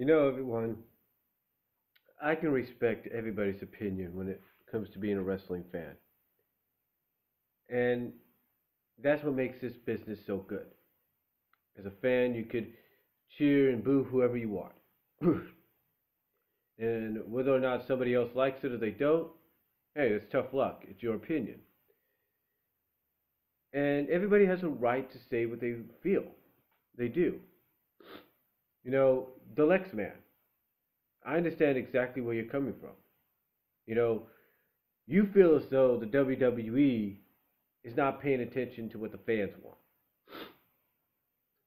Everyone, I can respect everybody's opinion when it comes to being a wrestling fan. And that's what makes this business so good. As a fan, you could cheer and boo whoever you want. And whether or not somebody else likes it or they don't, hey, it's tough luck. It's your opinion. And everybody has a right to say what they feel. They do. Dalyxman, I understand exactly where you're coming from. You know, you feel as though the WWE is not paying attention to what the fans want.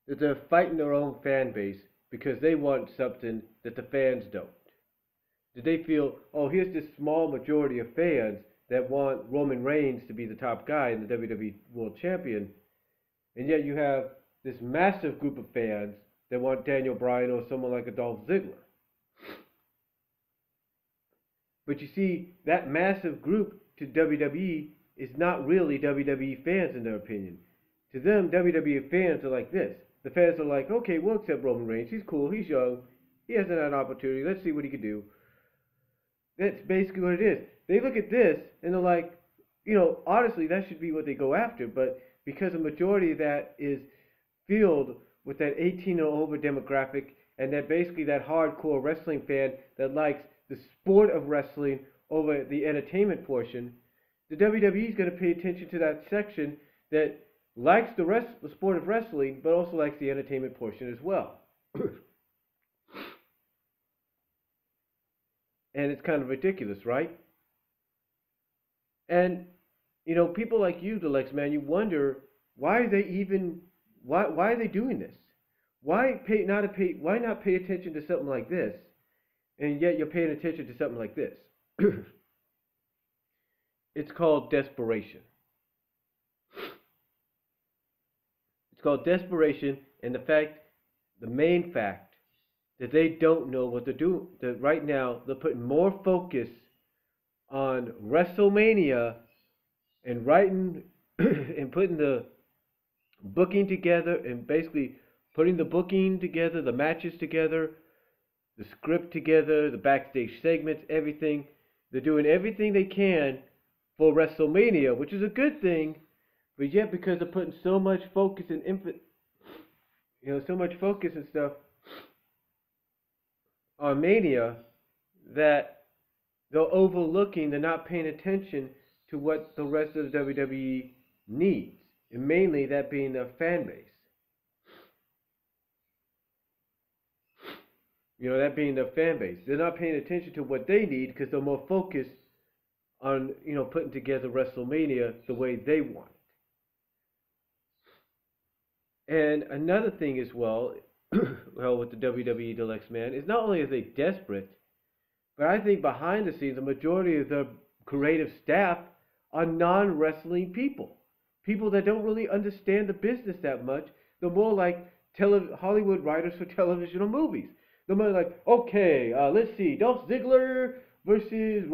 That they're fighting their own fan base because they want something that the fans don't. That they feel, oh, here's this small majority of fans that want Roman Reigns to be the top guy and the WWE World Champion, and yet you have this massive group of fans that want Daniel Bryan or someone like a Dolph Ziggler. But you see, that massive group to WWE is not really WWE fans in their opinion. To them, WWE fans are like this. The fans are like, okay, we'll accept Roman Reigns. He's cool. He's young. He hasn't had an opportunity. Let's see what he can do. That's basically what it is. They look at this and they're like, honestly, that should be what they go after. But because a majority of that is filled with that 18 and over demographic and that basically that hardcore wrestling fan that likes the sport of wrestling over the entertainment portion, the WWE is going to pay attention to that section that likes the sport of wrestling, but also likes the entertainment portion as well. And it's kind of ridiculous, right? And people like you, Deluxe man, you wonder why are they even why are they doing this? Why not pay attention to something like this, and yet you're paying attention to something like this? It's called desperation. It's called desperation, and the main fact that they don't know what to do. That right now they're putting more focus on WrestleMania and writing and putting the booking together and basically putting the booking together, the matches together, the script together, the backstage segments, everything. They're doing everything they can for WrestleMania, which is a good thing, but yet because they're putting so much focus and so much focus and stuff on Mania that they're not paying attention to what the rest of the WWE needs, and mainly that being their fan base. That being their fan base. They're not paying attention to what they need because they're more focused on, putting together WrestleMania the way they want it. And another thing as well, with the WWE Deluxe man, is not only are they desperate, but I think behind the scenes, the majority of the creative staff are non-wrestling people. People that don't really understand the business that much. They're more like Hollywood writers for television or movies. They're more like, okay, let's see, Dolph Ziggler versus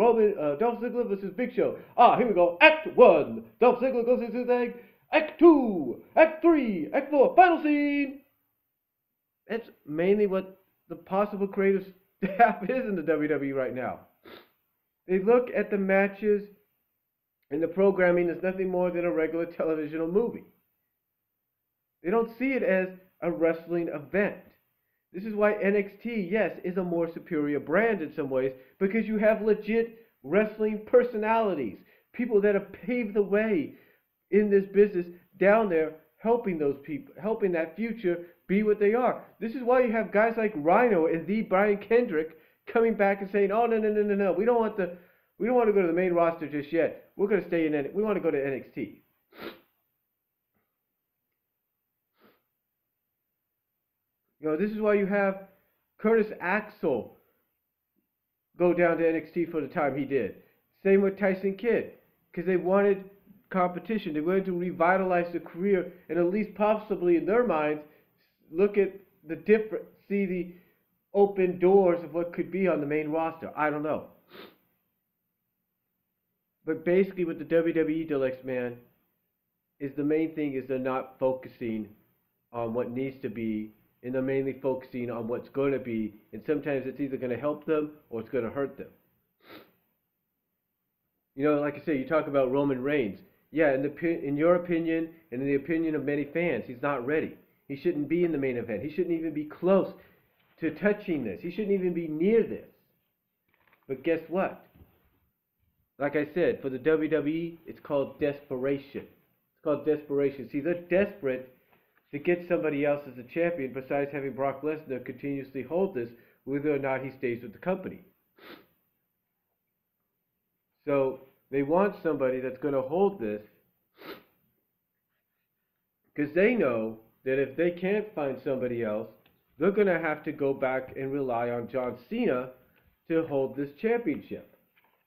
Big Show. Here we go. Act 1. Dolph Ziggler goes into the thing. Act 2. Act 3. Act 4. Final scene. That's mainly what the possible creative staff is in the WWE right now. They look at the matches and the programming as nothing more than a regular television or movie. They don't see it as a wrestling event. This is why NXT, yes, is a more superior brand in some ways, because you have legit wrestling personalities, people that have paved the way in this business down there, helping those people, helping that future be what they are. This is why you have guys like Rhino and the Brian Kendrick coming back and saying, "Oh, no, we don't want to go to the main roster just yet. We're going to stay in it. We want to go to NXT." This is why you have Curtis Axel go down to NXT for the time he did. Same with Tyson Kidd, because they wanted competition. They wanted to revitalize the career and at least possibly in their minds look at see the open doors of what could be on the main roster. I don't know. But basically with the WWE Deluxe is the main thing is they're not focusing on what needs to be and they're mainly focusing on what's going to be, and sometimes it's either going to help them or it's going to hurt them. You know, like I say, you talk about Roman Reigns. Yeah, in your opinion and in the opinion of many fans, he's not ready. He shouldn't be in the main event. He shouldn't even be close to touching this. He shouldn't even be near this. But guess what? Like I said, for the WWE, it's called desperation. It's called desperation. See, they're desperate to get somebody else as a champion besides having Brock Lesnar continuously hold this, whether or not he stays with the company. So they want somebody that's going to hold this because they know that if they can't find somebody else, they're going to have to go back and rely on John Cena to hold this championship.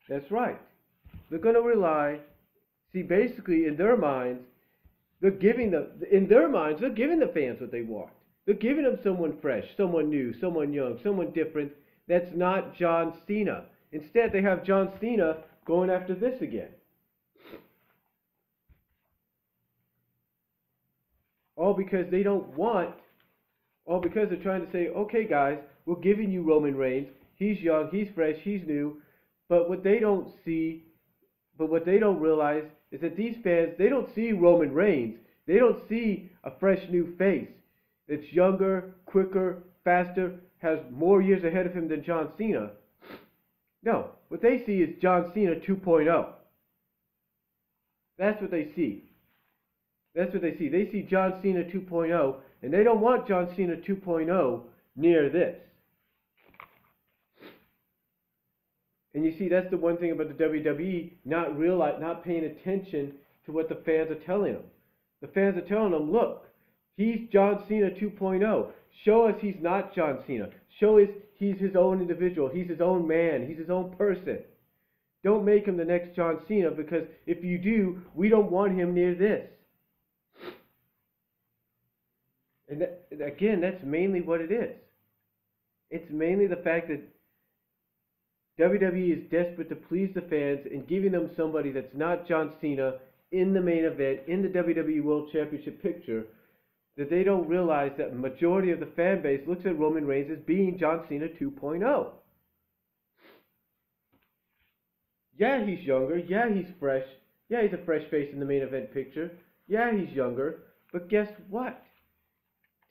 That's right. They're going to rely, see, basically in their minds, they're giving the fans what they want. They're giving them someone fresh, someone new, someone young, someone different that's not John Cena. Instead, they have John Cena going after this again. All because they're trying to say, okay guys, we're giving you Roman Reigns. He's young, he's fresh, he's new. But what they don't realize is that these fans, they don't see Roman Reigns. They don't see a fresh new face that's younger, quicker, faster, has more years ahead of him than John Cena. No, what they see is John Cena 2.0. That's what they see. That's what they see. They see John Cena 2.0, and they don't want John Cena 2.0 near this. And you see, that's the one thing about the WWE, not paying attention to what the fans are telling them. The fans are telling them, look, he's John Cena 2.0. Show us he's not John Cena. Show us he's his own individual. He's his own man. He's his own person. Don't make him the next John Cena, because if you do, we don't want him near this. And again, that's mainly what it is. It's mainly the fact that WWE is desperate to please the fans and giving them somebody that's not John Cena in the main event, in the WWE World Championship picture, that they don't realize that the majority of the fan base looks at Roman Reigns as being John Cena 2.0. Yeah, he's younger. Yeah, he's fresh. Yeah, he's a fresh face in the main event picture. Yeah, he's younger. But guess what?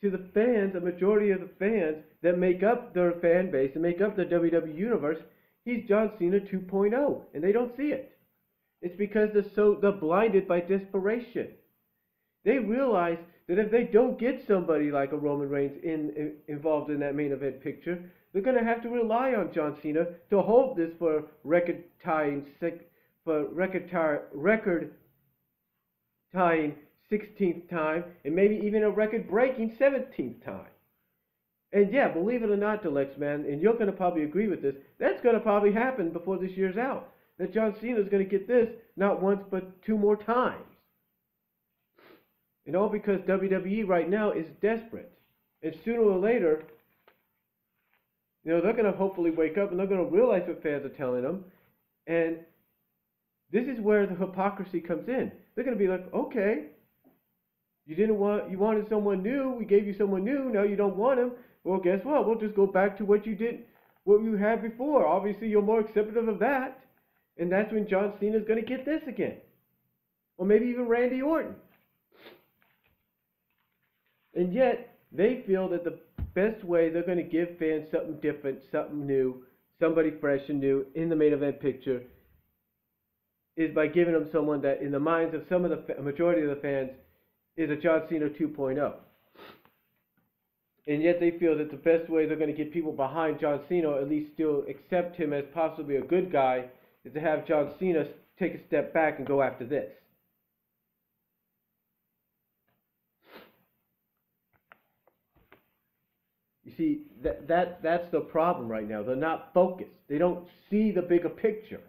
To the fans, a majority of the fans that make up their fan base and make up the WWE universe, he's John Cena 2.0, and they don't see it. It's because they're blinded by desperation. They realize that if they don't get somebody like a Roman Reigns involved in that main event picture, they're going to have to rely on John Cena to hold this for record-tying 16th time, and maybe even a record-breaking 17th time. And yeah, believe it or not, Dalyxman, and you're going to probably agree with this, that's going to probably happen before this year's out. That John Cena is going to get this not once but 2 more times. And all because WWE right now is desperate. And sooner or later, they're going to hopefully wake up and they're going to realize what fans are telling them. And this is where the hypocrisy comes in. They're going to be like, okay, you wanted someone new, we gave you someone new, now you don't want him. Well, guess what? We'll just go back to what you had before. Obviously, you're more accepting of that. And that's when John Cena is going to get this again. Or maybe even Randy Orton. And yet, they feel that the best way they're going to give fans something different, something new, somebody fresh and new in the main event picture is by giving them someone that, in the minds of some of the majority of the fans, is a John Cena 2.0. And yet they feel that the best way they're going to get people behind John Cena, or at least still accept him as possibly a good guy, is to have John Cena take a step back and go after this. You see, that's the problem right now. They're not focused. They don't see the bigger picture,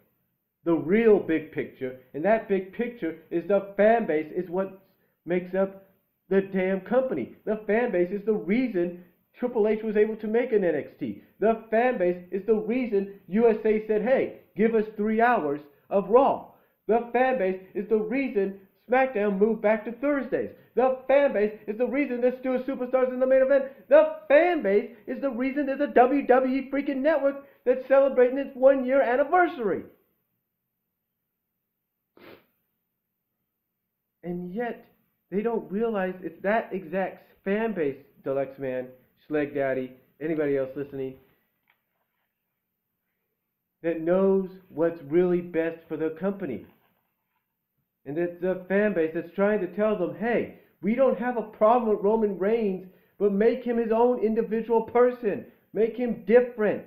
the real big picture. And that big picture is the fan base, is what makes up the damn company. The fan base is the reason Triple H was able to make an NXT. The fan base is the reason USA said, hey, give us 3 hours of Raw. The fan base is the reason SmackDown moved back to Thursdays. The fan base is the reason there's still superstars in the main event. The fan base is the reason there's a WWE freaking network that's celebrating its 1-year anniversary. And yet, they don't realize it's that exact fan base, Dalyxman, Schleg Daddy, anybody else listening, that knows what's really best for the company. And it's the fan base that's trying to tell them, hey, we don't have a problem with Roman Reigns, but make him his own individual person. Make him different.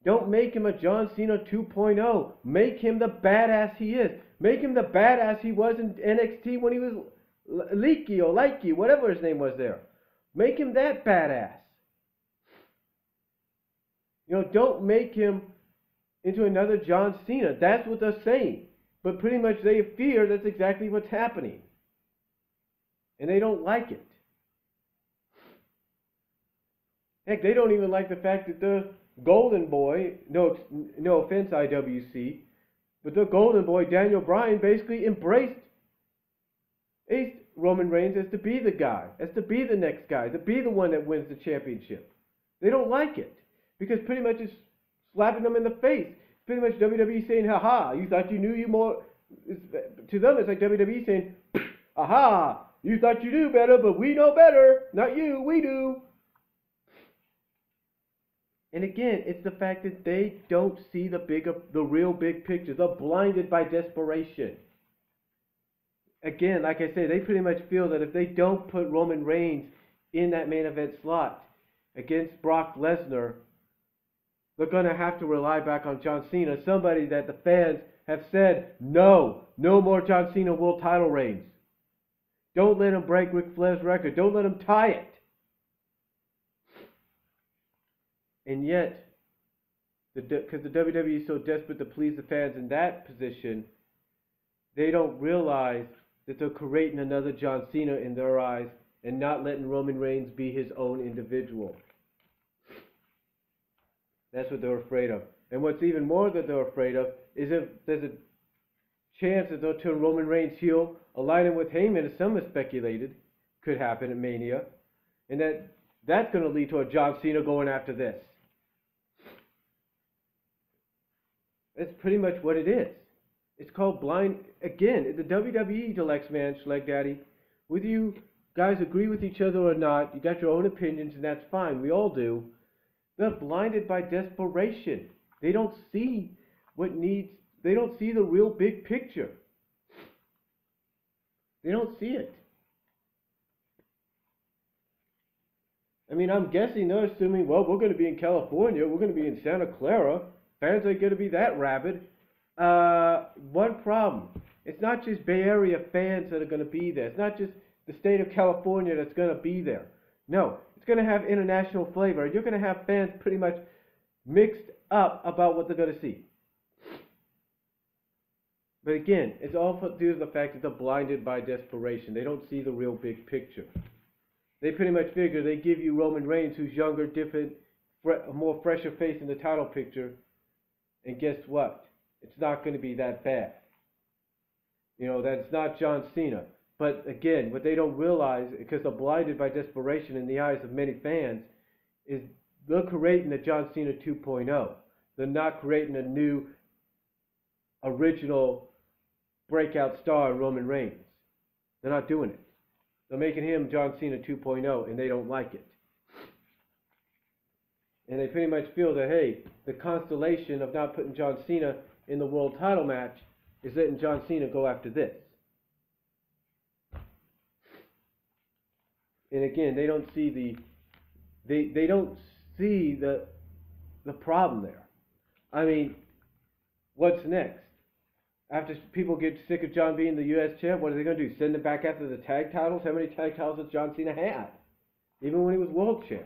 Don't make him a John Cena 2.0. Make him the badass he is. Make him the badass he was in NXT when he was Leaky or Likey, whatever his name was there. Make him that badass. You know, don't make him into another John Cena. That's what they're saying. But pretty much they fear that's exactly what's happening. And they don't like it. Heck, they don't even like the fact that the Golden Boy, no offense IWC, but the Golden Boy, Daniel Bryan, basically embraced Roman Reigns as to be the guy, as to be the next guy, to be the one that wins the championship. They don't like it. Because pretty much it's slapping them in the face. Pretty much WWE saying, ha-ha, you thought you knew you more. To them, it's like WWE saying, aha, you thought you knew better, but we know better. Not you, we do. And again, it's the fact that they don't see the real big picture. They're blinded by desperation. Again, like I said, they pretty much feel that if they don't put Roman Reigns in that main event slot against Brock Lesnar, they're going to have to rely back on John Cena, somebody that the fans have said, no more John Cena world title reigns. Don't let him break Ric Flair's record. Don't let him tie it. And yet, because the WWE is so desperate to please the fans in that position, they don't realize that they're creating another John Cena in their eyes and not letting Roman Reigns be his own individual. That's what they're afraid of. And what's even more that they're afraid of is if there's a chance that they'll turn Roman Reigns heel, align him with Heyman, as some have speculated could happen at Mania, and that's going to lead to a John Cena going after this. That's pretty much what it is. It's called blind. Again, the WWE, Dalyxman, Schleg Daddy, whether you guys agree with each other or not, you got your own opinions, and that's fine. We all do. They're blinded by desperation. They don't see they don't see the real big picture. They don't see it. I mean, I'm guessing they're assuming, well, we're going to be in California, we're going to be in Santa Clara, fans ain't going to be that rabid. One problem. It's not just Bay Area fans that are going to be there. It's not just the state of California that's going to be there. No, it's going to have international flavor. You're going to have fans pretty much mixed up about what they're going to see. But again, it's all due to the fact that they're blinded by desperation. They don't see the real big picture. They pretty much figure they give you Roman Reigns, who's younger, different, a more fresher face in the title picture, and guess what? It's not going to be that bad. You know, that's not John Cena. But again, what they don't realize, because they're blinded by desperation in the eyes of many fans, is they're creating a John Cena 2.0. They're not creating a new, original breakout star in Roman Reigns. They're not doing it. They're making him John Cena 2.0, and they don't like it. And they pretty much feel that, hey, the constellation of not putting John Cena in the world title match is letting John Cena go after this. And again, they don't see they don't see the problem there. I mean, what's next? After people get sick of John being the U.S. champ, what are they going to do? Send him back after the tag titles? How many tag titles has John Cena had? Even when he was world champ.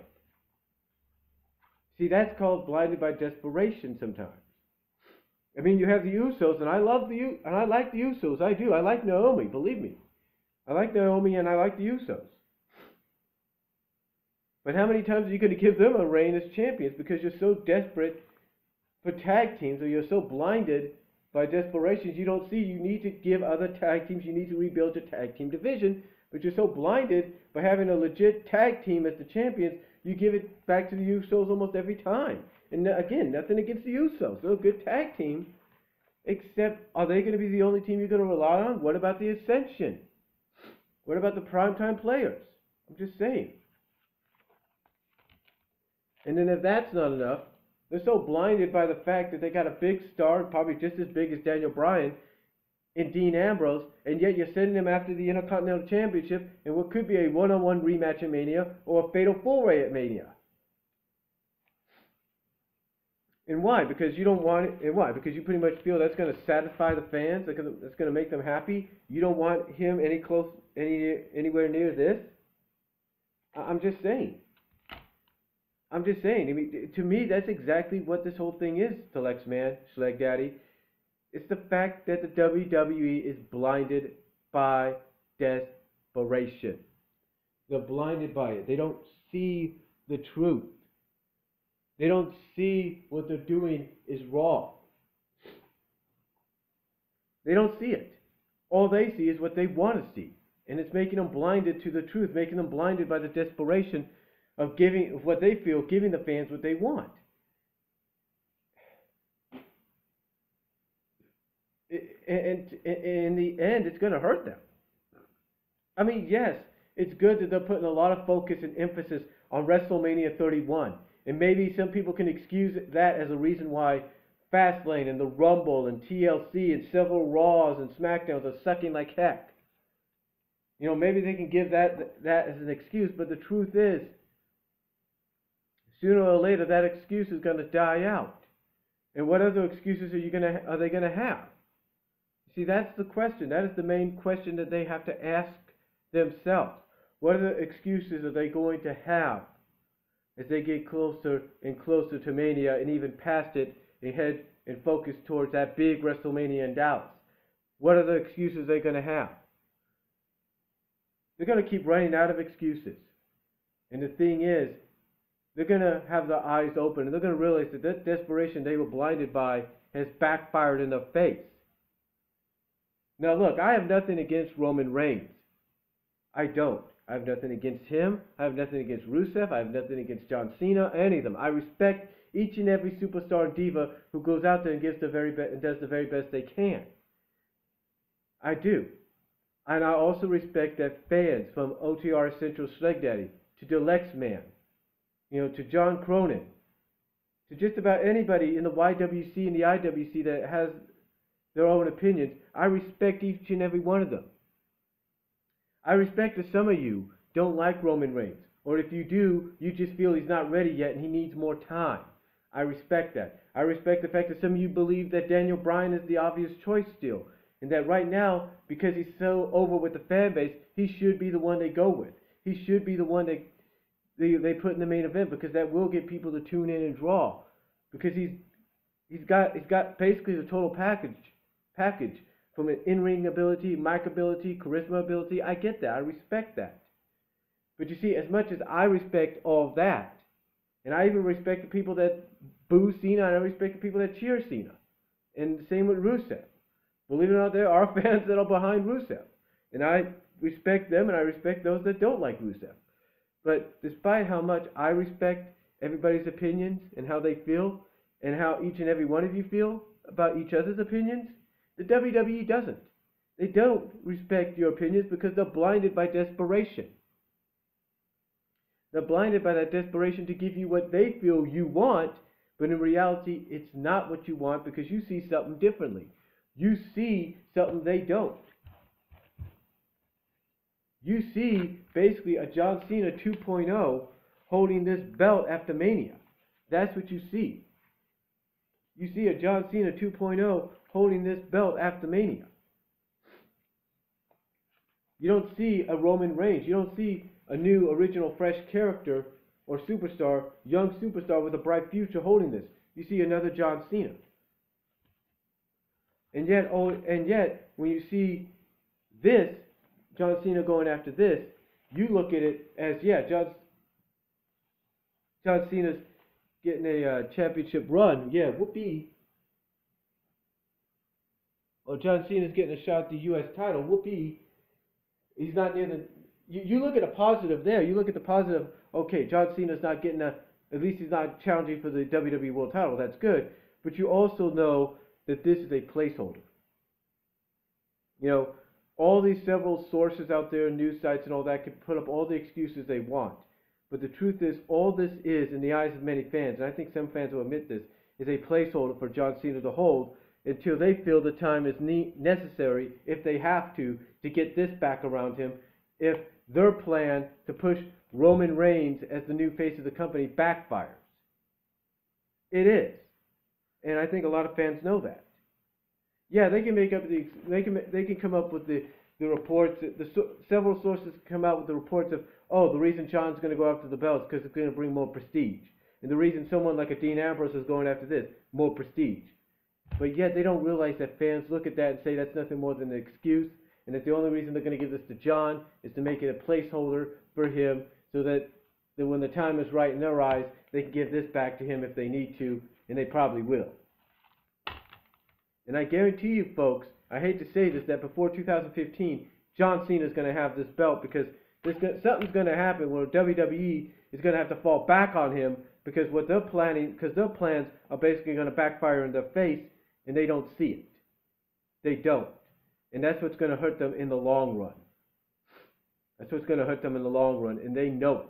See, that's called blinded by desperation sometimes. I mean, you have the Usos, and I like the Usos. I do. I like Naomi, believe me. I like Naomi, and I like the Usos. But how many times are you going to give them a reign as champions because you're so desperate for tag teams, or you're so blinded by Desperation, you don't see you need to give other tag teams, you need to rebuild your tag team division, but you're so blinded by having a legit tag team as the champions, you give it back to the Usos almost every time. And again, nothing against the Usos. They're a good tag team, except are they going to be the only team you're going to rely on? What about the Ascension? What about the primetime players? I'm just saying. And then if that's not enough, they're so blinded by the fact that they got a big star, probably just as big as Daniel Bryan, in Dean Ambrose, and yet you're sending him after the Intercontinental Championship in what could be a one-on-one rematch at Mania or a fatal four-way at Mania. And why? Because you don't want it. And why? Because you pretty much feel that's going to satisfy the fans. That's going to make them happy. You don't want him anywhere near this. I'm just saying. I mean, to me, that's exactly what this whole thing is, Dalyxman, Schleg Daddy. It's the fact that the WWE is blinded by desperation. They're blinded by it. They don't see the truth. They don't see what they're doing is wrong. They don't see it. All they see is what they want to see. And it's making them blinded to the truth, making them blinded by the desperation of what they feel, giving the fans what they want. And in the end, it's going to hurt them. I mean, yes, it's good that they're putting a lot of focus and emphasis on WrestleMania 31. And maybe some people can excuse that as a reason why Fastlane and the Rumble and TLC and several Raws and SmackDowns are sucking like heck. You know, maybe they can give that as an excuse, but the truth is, sooner or later, that excuse is going to die out. And what other excuses are they going to have? See, that's the question. That is the main question that they have to ask themselves. What other excuses are they going to have as they get closer and closer to Mania and even past it and head and focus towards that big WrestleMania in Dallas? What other excuses are they going to have? They're going to keep running out of excuses. And the thing is, they're going to have their eyes open and they're going to realize that that desperation they were blinded by has backfired in their face. Now look, I have nothing against Roman Reigns. I don't. I have nothing against him. I have nothing against Rusev. I have nothing against John Cena, any of them. I respect each and every superstar and diva who goes out there and gives the very best and does the very best they can. I do. And I also respect that fans from OTR Central Schleg Daddy to Dalyxman, to John Cronin, to just about anybody in the YWC and the IWC that has their own opinions, I respect each and every one of them. I respect that some of you don't like Roman Reigns, or if you do, you just feel he's not ready yet and he needs more time. I respect that. I respect the fact that some of you believe that Daniel Bryan is the obvious choice still, and that right now, because he's so over with the fan base, he should be the one they go with. He should be the one that they put in the main event, because that will get people to tune in and draw, because he's got basically the total package from an in-ring ability, mic ability, charisma ability. I get that. I respect that. But you see, as much as I respect all of that, and I even respect the people that boo Cena, and I respect the people that cheer Cena, and the same with Rusev. Believe it or not, there are fans that are behind Rusev, and I respect them, and I respect those that don't like Rusev. But despite how much I respect everybody's opinions and how they feel, and how each and every one of you feel about each other's opinions, the WWE doesn't. They don't respect your opinions because they're blinded by desperation. They're blinded by that desperation to give you what they feel you want, but in reality, it's not what you want because you see something differently. You see something they don't. You see basically a John Cena 2.0 holding this belt after Mania. That's what you see. You see a John Cena 2.0 holding this belt after Mania. You don't see a Roman Reigns. You don't see a new, original, fresh character or superstar, young superstar with a bright future holding this. You see another John Cena. And yet, when you see this, John Cena going after this, you look at it as, John Cena's getting a championship run. Yeah, whoopee. oh, John Cena's getting a shot at the U.S. title. Whoopee. He's not near the. You look at the positive there. You look at the positive. Okay, John Cena's not getting a. At least he's not challenging for the WWE World Title. That's good. But you also know that this is a placeholder. You know, all these several sources out there, news sites and all that, can put up all the excuses they want. But the truth is, all this is, in the eyes of many fans, and I think some fans will admit this, is a placeholder for John Cena to hold until they feel the time is necessary, if they have to get this back around him, if their plan to push Roman Reigns as the new face of the company backfires. It is. And I think a lot of fans know that. Yeah, they can make up they can come up with the reports. Several sources come out with the reports of, oh, the reason John's going to go after the belts because it's going to bring more prestige, and the reason someone like a Dean Ambrose is going after this, more prestige. But yet they don't realize that fans look at that and say that's nothing more than an excuse, and that the only reason they're going to give this to John is to make it a placeholder for him, so that when the time is right in their eyes, they can give this back to him if they need to, and they probably will. And I guarantee you, folks, I hate to say this, that before 2015, John Cena is going to have this belt, because something's going to happen where WWE is going to have to fall back on him, because what they're planning, because their plans are basically going to backfire in their face, and they don't see it. They don't. And that's what's going to hurt them in the long run. That's what's going to hurt them in the long run, and they know it.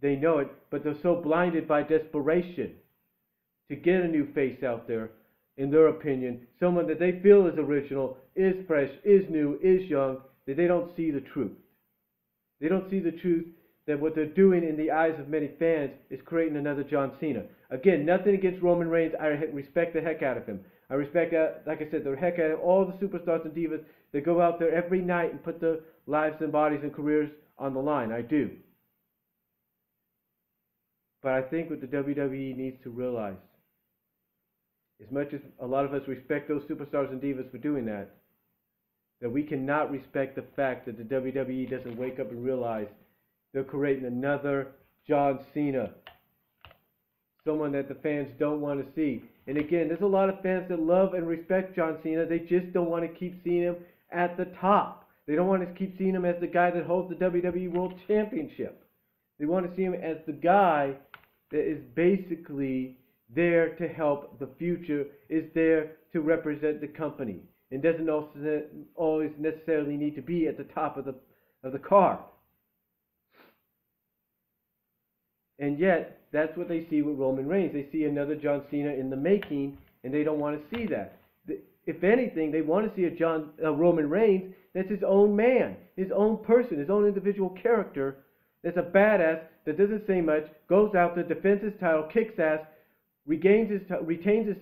They know it, but they're so blinded by desperation to get a new face out there, in their opinion, someone that they feel is original, is fresh, is new, is young, that they don't see the truth. They don't see the truth that what they're doing in the eyes of many fans is creating another John Cena. Again, nothing against Roman Reigns. I respect the heck out of him. I respect, like I said, the heck out of all the superstars and divas that go out there every night and put their lives and bodies and careers on the line. I do. But I think what the WWE needs to realize, as much as a lot of us respect those superstars and divas for doing that we cannot respect the fact that the WWE doesn't wake up and realize they're creating another John Cena. Someone that the fans don't want to see. And again, there's a lot of fans that love and respect John Cena. They just don't want to keep seeing him at the top. They don't want to keep seeing him as the guy that holds the WWE World Championship. They want to see him as the guy that is basically there to help the future, is there to represent the company, and doesn't also always necessarily need to be at the top of the card. And yet, that's what they see with Roman Reigns. They see another John Cena in the making, and they don't want to see that. If anything, they want to see a Roman Reigns that's his own man, his own person, his own individual character, that's a badass, that doesn't say much, goes out there, defends his title, kicks ass, retains his